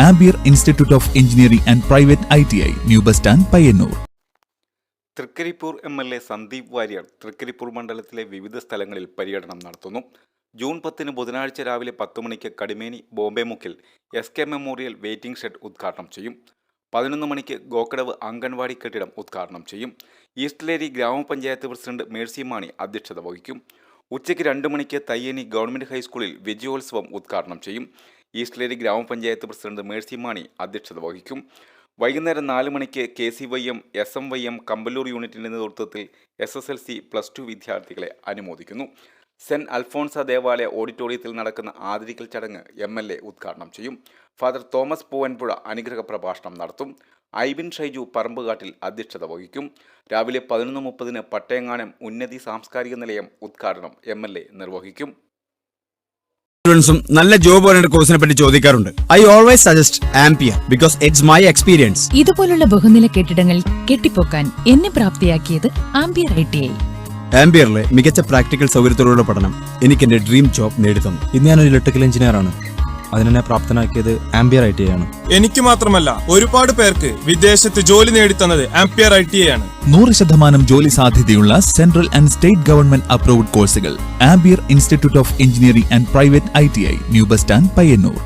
Ampere institute of engineering and private ITI, new bus stand, Payyanur. Thrikaripur MLA Sandeep Warrier Thrikaripur മണ്ഡലത്തിലെ വിവിധ സ്ഥലങ്ങളിൽ പര്യടനം നടത്തുന്നു. ജൂൺ 10 ബുധനാഴ്ച രാവിലെ 10 മണിക്ക് കടിമേനി ബോംബെ മുക്കിൽ SK മെമ്മോറിയൽ വെയിറ്റിംഗ് ഷെഡ് ഉദ്ഘാടനം ചെയ്യും. 11 മണിക്ക് ഗോക്കടവ് അംഗൻവാടി കെട്ടിടം ഉദ്ഘാടനം ചെയ്യും. ഈസ്റ്റ്ലേരി ഗ്രാമപഞ്ചായത്ത് പ്രസിഡന്റ് മേഴ്സി മാണി അധ്യക്ഷത വഹിക്കും. ഉച്ചയ്ക്ക് 2 മണിക്ക് തയ്യനി ഗവൺമെന്റ് ഹൈസ്കൂളിൽ വിജയോത്സവം ഉദ്ഘാടനം ചെയ്യും. ഈസ്റ്റ്ലേരി ഗ്രാമപഞ്ചായത്ത് പ്രസിഡന്റ് മേഴ്സി മാണി അധ്യക്ഷത വഹിക്കും. വൈകുന്നേരം 4 മണിക്ക് KCYM SMYM കമ്പല്ലൂർ യൂണിറ്റിന്റെ നേതൃത്വത്തിൽ SSLC +2 വിദ്യാർത്ഥികളെ അനുമോദിക്കുന്നു. സെന്റ് അൽഫോൺസ ദേവാലയ ഓഡിറ്റോറിയത്തിൽ നടക്കുന്ന ആദരിക്കൽ ചടങ്ങ് MLA ഉദ്ഘാടനം ചെയ്യും. ഫാദർ തോമസ് പൂവൻപുഴ അനുഗ്രഹ പ്രഭാഷണം നടത്തും. ഐബിൻ ഷൈജു പറമ്പുകാട്ടിൽ അധ്യക്ഷത വഹിക്കും. രാവിലെ 11:30 പട്ടയങ്ങാനം ഉന്നതി സാംസ്കാരിക നിലയം ഉദ്ഘാടനം MLA നിർവഹിക്കും. സ്റ്റുഡൻസും നല്ല ജോബ് ഓറിയന്റഡ് കോഴ്സിനെ പറ്റി ചോദിക്കാറുണ്ട്. I always suggest ampere because it's my experience. ഇതുപോലുള്ള ബഹുനില കെട്ടിടങ്ങൾ കെട്ടിപ്പൊക്കാൻ എന്നെ പ്രാപ്തിയാക്കിയത് ആംപിയർ ITI. ആംപിയറിലെ മികച്ച പ്രാക്ടിക്കൽ സൗകര്യത്തോടുള്ള പഠനം എനിക്ക് എന്റെ ഡ്രീം ജോബ് നേടിത്തന്നു. ഇന്ന് ഞാനൊരു ഇലക്ട്രിക്കൽ എഞ്ചിനീയർ ആണ്. അതിനെന്നെ പ്രാപ്തനാക്കിയത് ആംപിയർ ITI ആണ്. എനിക്ക് മാത്രമല്ല, ഒരുപാട് പേർക്ക് വിദേശത്ത് ജോലി നേടിത്തന്നത് ആംപിയർ ITI ആണ്. 100% ജോലി സാധ്യതയുള്ള central and state government approved കോഴ്സുകൾ. Ampere institute of engineering and private ITI, new bus stand, Payyanur.